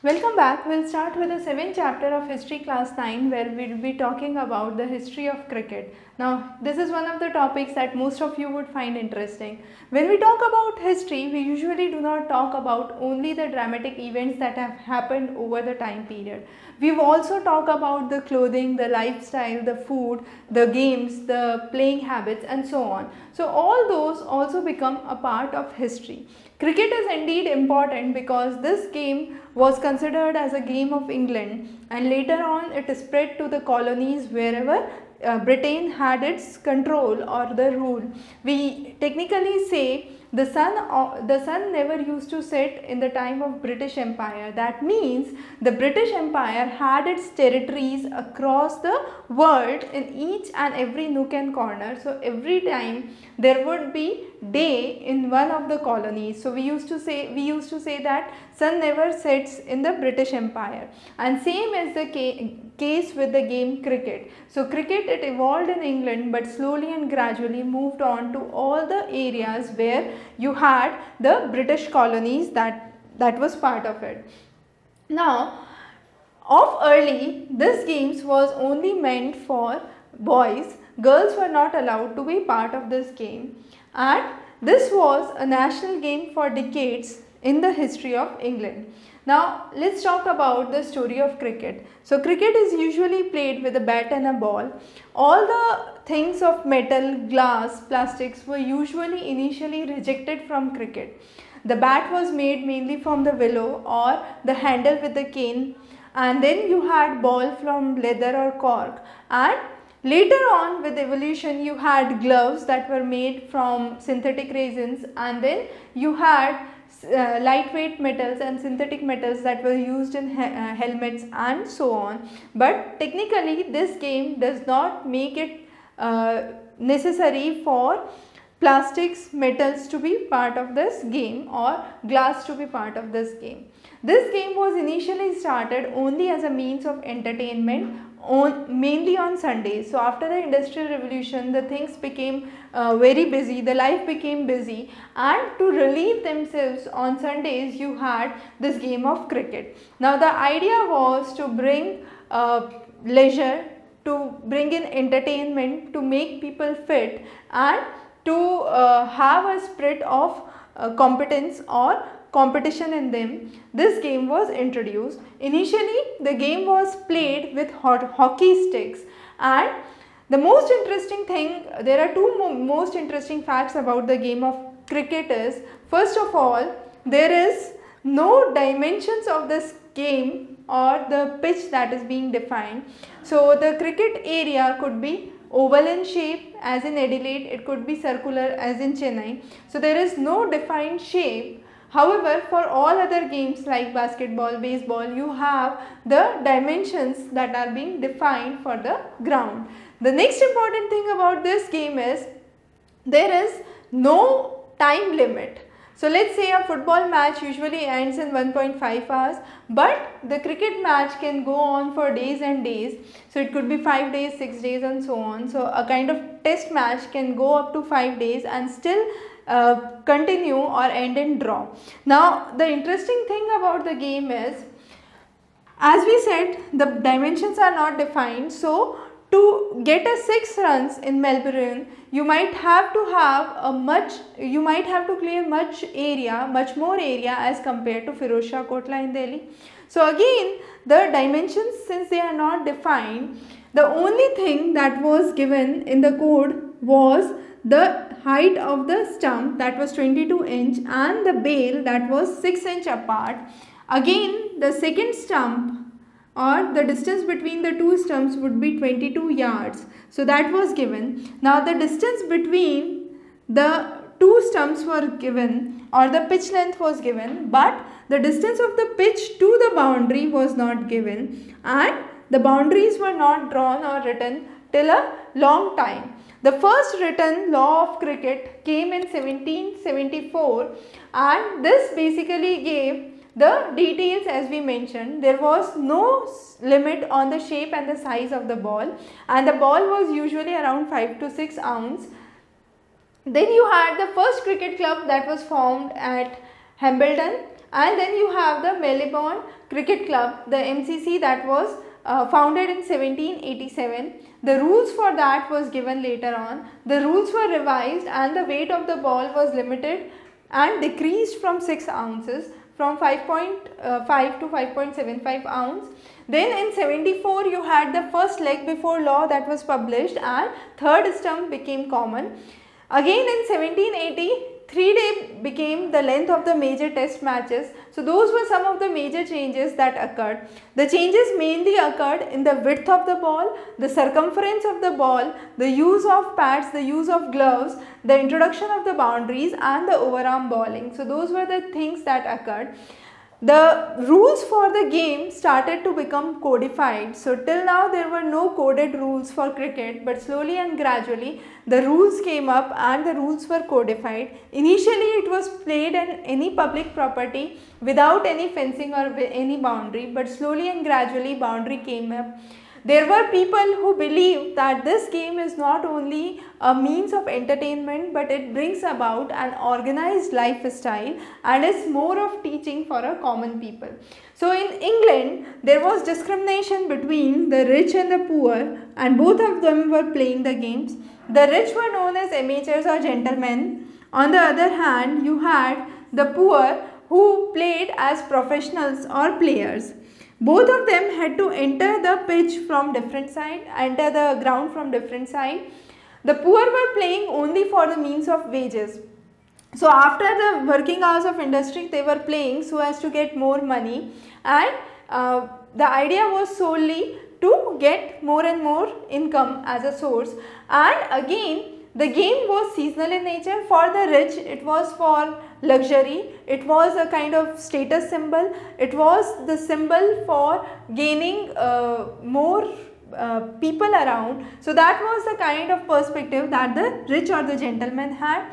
Welcome back. We'll start with the 7th chapter of History Class 9 where we'll be talking about the history of cricket. Now, this is one of the topics that most of you would find interesting. When we talk about history, we usually do not talk about only the dramatic events that have happened over the time period. We've also talked about the clothing, the lifestyle, the food, the games, the playing habits and so on. So, all those also become a part of history. Cricket is indeed important because this game was considered as a game of England, and later on it spread to the colonies wherever Britain had its control or the rule. We technically say the sun never used to set in the time of British Empire. That means the British Empire had its territories across the world in each and every nook and corner. So every time there would be day in one of the colonies. So we used to say that sun never sets in the British Empire, and same is the case with the game cricket. So cricket, it evolved in England but slowly and gradually moved on to all the areas where you had the British colonies that was part of it. Now, of early, this games was only meant for boys. Girls were not allowed to be part of this game, and this was a national game for decades in the history of England. Now, let's talk about the story of cricket. So, cricket is usually played with a bat and a ball. All the things of metal, glass, plastics were usually initially rejected from cricket. The bat was made mainly from the willow or the handle with the cane, and then you had ball from leather or cork, and later on with evolution you had gloves that were made from synthetic resins, and then you had lightweight metals and synthetic metals that were used in helmets and so on. But technically this game does not make it necessary for plastics, metals to be part of this game or glass to be part of this game. This game was initially started only as a means of entertainment mainly on Sundays. So after the Industrial Revolution, the things became very busy, the life became busy, and to relieve themselves on Sundays you had this game of cricket. Now the idea was to bring leisure, to bring in entertainment, to make people fit, and to have a spirit of competence or competition in them. This game was introduced. Initially the game was played with hockey sticks, and the most interesting thing, there are two most interesting facts about the game of cricket is, first of all, there is no dimensions of this game or the pitch that is being defined. So the cricket area could be oval in shape as in Adelaide, it could be circular as in Chennai. So there is no defined shape. However, for all other games like basketball, baseball, you have the dimensions that are being defined for the ground. The next important thing about this game is there is no time limit. So let's say a football match usually ends in 1.5 hours, but the cricket match can go on for days and days. So it could be 5 days, 6 days and so on. So a kind of test match can go up to 5 days and still continue or end in draw. Now the interesting thing about the game is, as we said, the dimensions are not defined. So to get a 6 runs in Melbourne, you might have to clear much more area as compared to Firozshah Kotla in Delhi. So again, the dimensions, since they are not defined, the only thing that was given in the code was the height of the stump, that was 22 inch, and the bail, that was 6 inch apart. Again, the second stump or the distance between the two stumps would be 22 yards. So that was given. Now the distance between the two stumps were given, or the pitch length was given, but the distance of the pitch to the boundary was not given, and the boundaries were not drawn or written till a long time. The first written law of cricket came in 1774, and this basically gave the details as we mentioned. There was no limit on the shape and the size of the ball, and the ball was usually around 5 to 6 ounce. Then you had the first cricket club that was formed at Hambledon, And then you have the Melbourne Cricket Club, the MCC, that was founded in 1787. The rules for that was given later on. The rules were revised and the weight of the ball was limited and decreased from 6 ounces from 5.5 to 5.75 ounce. Then in 74 you had the first leg before law that was published and third stump became common. Again in 1780, 3-day became the length of the major test matches. So those were some of the major changes that occurred. The changes mainly occurred in the width of the ball, the circumference of the ball, the use of pads, the use of gloves, the introduction of the boundaries and the overarm bowling. So those were the things that occurred. The rules for the game started to become codified. So till now there were no coded rules for cricket, but slowly and gradually the rules came up and the rules were codified. Initially it was played in any public property without any fencing or any boundary, but slowly and gradually boundary came up. There were people who believed that this game is not only a means of entertainment, but it brings about an organized lifestyle and is more of teaching for a common people. So in England, there was discrimination between the rich and the poor, and both of them were playing the games. The rich were known as amateurs or gentlemen. On the other hand, you had the poor who played as professionals or players. Both of them had to enter the pitch from different side, enter the ground from different side. The poor were playing only for the means of wages. So after the working hours of industry, they were playing so as to get more money, and the idea was solely to get more and more income as a source. And again, the game was seasonal in nature. For the rich, it was for luxury, it was a kind of status symbol, it was the symbol for gaining more people around. So that was the kind of perspective that the rich or the gentleman had.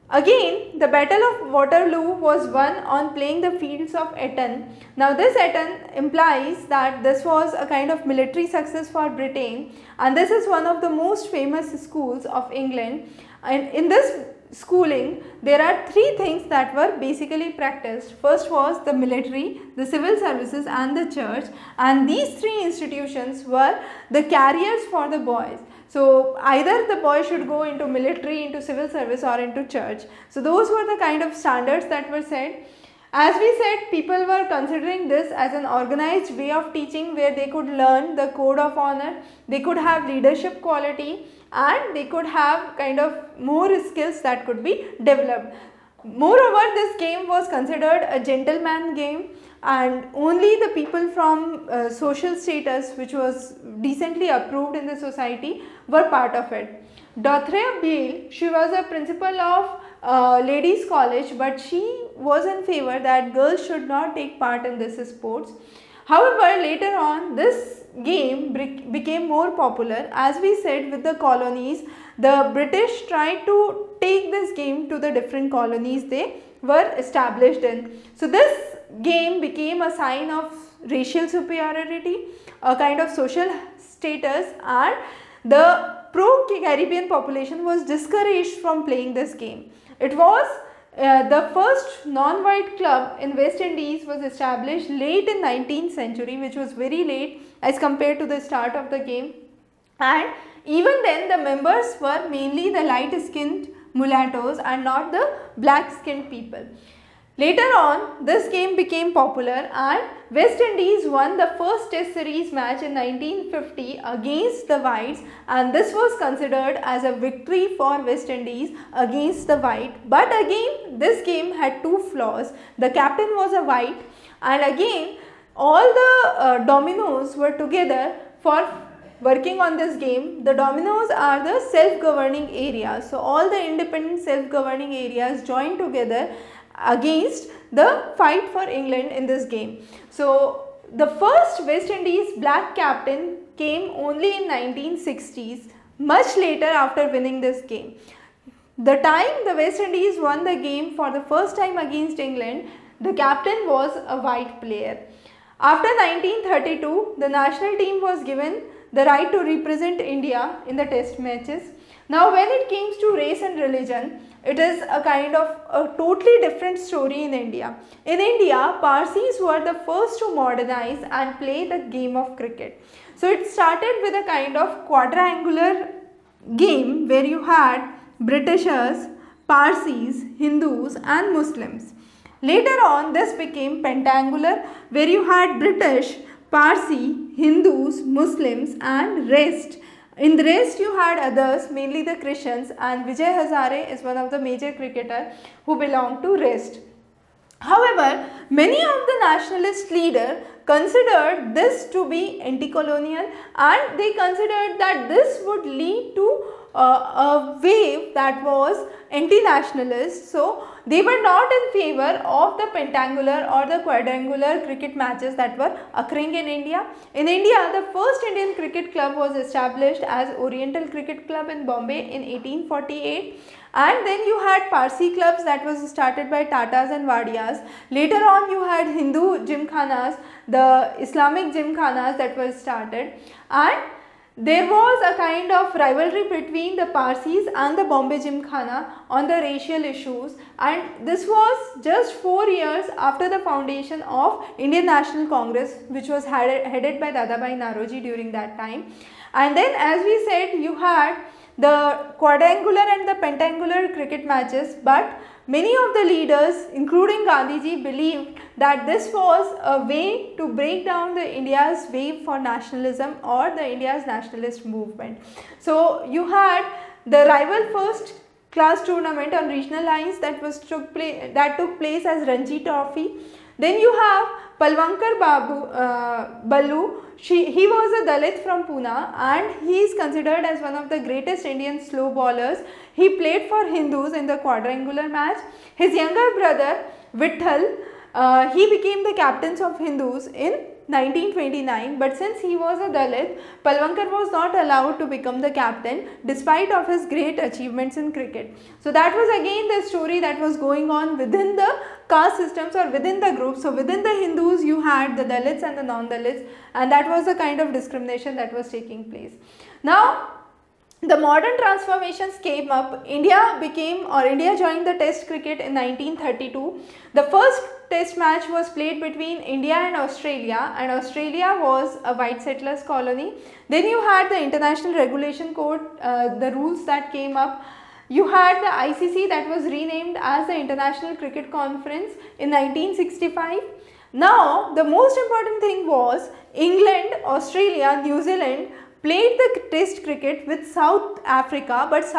Again, the Battle of Waterloo was won on playing the fields of Eton. Now this Eton implies that this was a kind of military success for Britain, and this is one of the most famous schools of England. And in this schooling, there are 3 things that were basically practiced. First was the military, the civil services and the church, and these 3 institutions were the carriers for the boys. So either the boy should go into military, into civil service or into church. So those were the kind of standards that were set. As we said, people were considering this as an organized way of teaching where they could learn the code of honor, they could have leadership quality, and they could have kind of more skills that could be developed. Moreover, this game was considered a gentleman game, and only the people from social status which was decently approved in the society were part of it. Dorothea Beale, she was a principal of ladies college, but she was in favor that girls should not take part in this sports. However, later on this game became more popular. As we said, with the colonies, the British tried to take this game to the different colonies they were established in. So this game became a sign of racial superiority, a kind of social status, and the pro-Caribbean population was discouraged from playing this game. It was the first non-white club in West Indies was established late in 19th century, which was very late as compared to the start of the game, and even then the members were mainly the light-skinned mulattoes and not the black-skinned people. Later on, this game became popular and West Indies won the first test series match in 1950 against the whites, and this was considered as a victory for West Indies against the white. But again, this game had 2 flaws. The captain was a white, and again all the dominoes were together for working on this game. The dominoes are the self-governing areas. So all the independent self-governing areas joined together against the fight for England in this game. So the first West Indies black captain came only in 1960s, much later after winning this game. The time the West Indies won the game for the first time against England, the captain was a white player. After 1932, the national team was given the right to represent India in the test matches. Now when it came to race and religion, It is a kind of a totally different story in India. In India, Parsis were the first to modernize and play the game of cricket. So it started with a kind of quadrangular game where you had Britishers, Parsis, Hindus and Muslims. Later on, this became pentangular where you had British, Parsi, Hindus, Muslims and rest. In the rest you had others, mainly the Christians, and Vijay Hazare is one of the major cricketers who belong to rest. However, many of the nationalist leaders considered this to be anti-colonial, and they considered that this would lead to a wave that was anti-nationalist. So they were not in favor of the pentangular or the quadrangular cricket matches that were occurring in India. In India, the first Indian cricket club was established as Oriental Cricket Club in Bombay in 1848. And then you had Parsi clubs that was started by Tatas and Wadias. Later on you had Hindu gymkhanas, the Islamic gymkhanas that was started, and there was a kind of rivalry between the Parsis and the Bombay Gymkhana on the racial issues, and this was just 4 years after the foundation of Indian National Congress, which was headed by Dadabhai Naoroji during that time. And then, as we said, you had the quadrangular and the pentangular cricket matches, but many of the leaders including Gandhiji believed that this was a way to break down the India's wave for nationalism or the India's nationalist movement. So you had the rival first class tournament on regional lines that took place as Ranji Trophy. Then you have Palwankar Ballu. He was a Dalit from Pune and he is considered as one of the greatest Indian slow bowlers. He played for Hindus in the quadrangular match. His younger brother Vitthal, he became the captain of Hindus in 1929, but since he was a Dalit, Palwankar was not allowed to become the captain despite of his great achievements in cricket. So that was again the story that was going on within the caste systems or within the groups. So within the Hindus you had the Dalits and the non-Dalits, and that was the kind of discrimination that was taking place. Now the modern transformations came up. India joined the test cricket in 1932. The first test match was played between India and Australia was a white settlers colony. Then you had the International Regulation Code, the rules that came up. You had the ICC that was renamed as the International Cricket Conference in 1965. Now the most important thing was England, Australia, New Zealand played the test cricket with South Africa, but in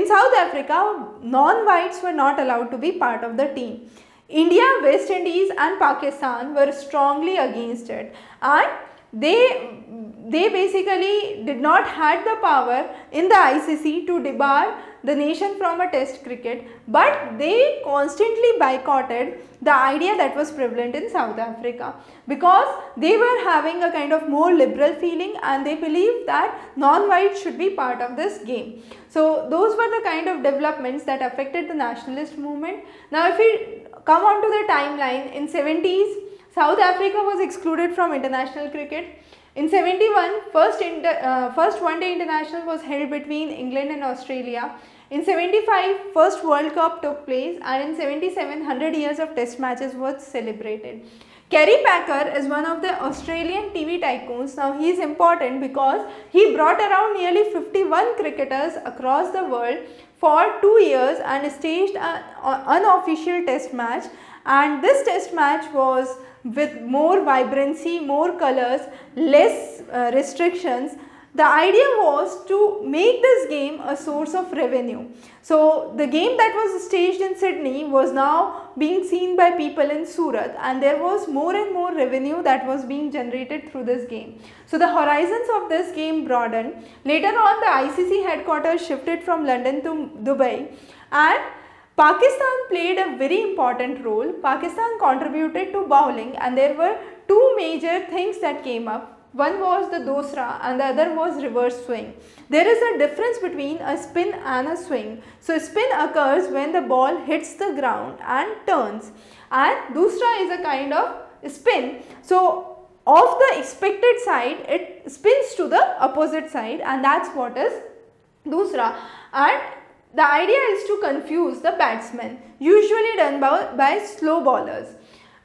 South Africa, non-whites were not allowed to be part of the team. India, West Indies and Pakistan were strongly against it, and they basically did not had the power in the ICC to debar the nation from a test cricket, but they constantly boycotted the idea that was prevalent in South Africa because they were having a kind of more liberal feeling and they believed that non-whites should be part of this game. So those were the kind of developments that affected the nationalist movement. Now if we come on to the timeline, in 70s South Africa was excluded from international cricket. In 71, first one-day international was held between England and Australia. In 75, first World Cup took place, and in 77, 100 years of test matches was celebrated. Kerry Packer is one of the Australian TV tycoons. Now he is important because he brought around nearly 51 cricketers across the world for 2 years and staged an unofficial test match, and this test match was with more vibrancy, more colors, less restrictions. The idea was to make this game a source of revenue. So the game that was staged in Sydney was now being seen by people in Surat, and there was more and more revenue that was being generated through this game. So the horizons of this game broadened. Later on, the ICC headquarters shifted from London to Dubai, and Pakistan played a very important role. Pakistan contributed to bowling, and there were two major things that came up. One was the dosra and the other was reverse swing. There is a difference between a spin and a swing. So spin occurs when the ball hits the ground and turns, and dosra is a kind of spin. So off the expected side it spins to the opposite side, and that's what is dosra. And The idea is to confuse the batsman, usually done by slow bowlers.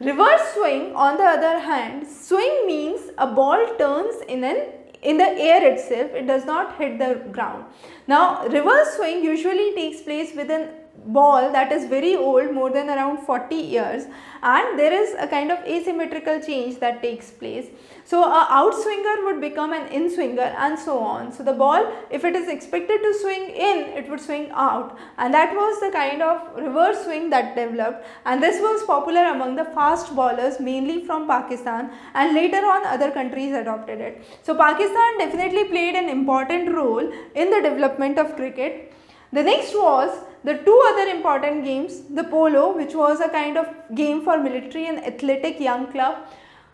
Reverse swing, on the other hand, swing means a ball turns in the air itself, it does not hit the ground. Now, reverse swing usually takes place with a ball that is very old, more than around 40 years, and there is a kind of asymmetrical change that takes place. So, a outswinger would become an in-swinger and so on. So, the ball, if it is expected to swing in, it would swing out, and that was the kind of reverse swing that developed, and this was popular among the fast bowlers mainly from Pakistan, and later on other countries adopted it. So, Pakistan definitely played an important role in the development of cricket. The next was the two other important games, the polo, which was a kind of game for military and athletic young club.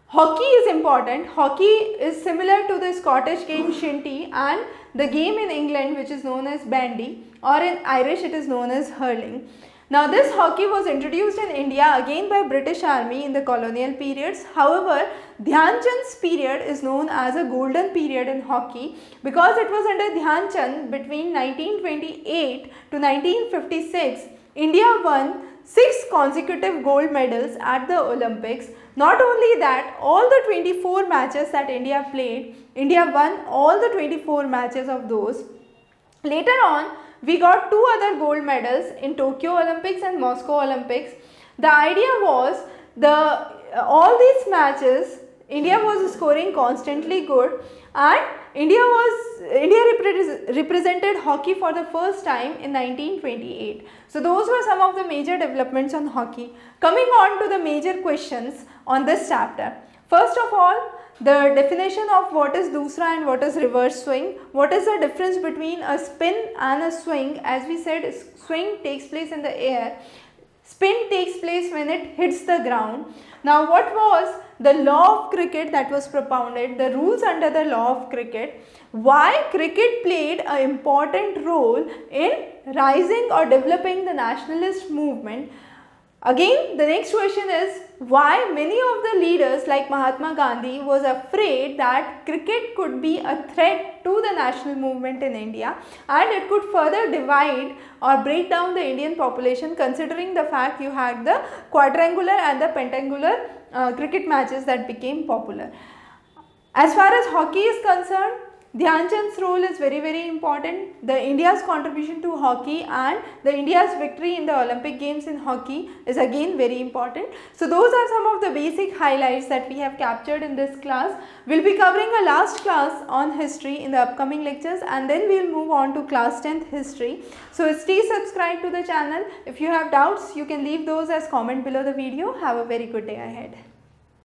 Hockey is important. Hockey is similar to the Scottish game shinty and the game in England which is known as bandy, or in Irish it is known as hurling. Now this hockey was introduced in India again by British Army in the colonial periods. However, Dhyan Chand's period is known as a golden period in hockey because it was under Dhyan Chand between 1928 to 1956. India won 6 consecutive gold medals at the Olympics. Not only that, all the 24 matches that India played, India won all the 24 matches of those. Later on, we got 2 other gold medals in Tokyo Olympics and Moscow Olympics. The idea was all these matches India was scoring constantly good, and India represented hockey for the first time in 1928. So those were some of the major developments on hockey. Coming on to the major questions on this chapter. First of all, the definition of what is dusra and what is reverse swing. What is the difference between a spin and a swing? As we said, swing takes place in the air. Spin takes place when it hits the ground. Now, what was the law of cricket that was propounded, the rules under the law of cricket, why cricket played an important role in rising or developing the nationalist movement. Again, the next question is why many of the leaders like Mahatma Gandhi was afraid that cricket could be a threat to the national movement in India and it could further divide or break down the Indian population, considering the fact you had the quadrangular and the pentangular cricket matches that became popular. As far as hockey is concerned, Dhyan Chand's role is very important. The India's contribution to hockey and the India's victory in the Olympic Games in hockey is again very important. So those are some of the basic highlights that we have captured in this class. We will be covering a last class on history in the upcoming lectures, and then we will move on to class 10th history. So stay subscribed to the channel. If you have doubts, you can leave those as comment below the video. Have a very good day ahead.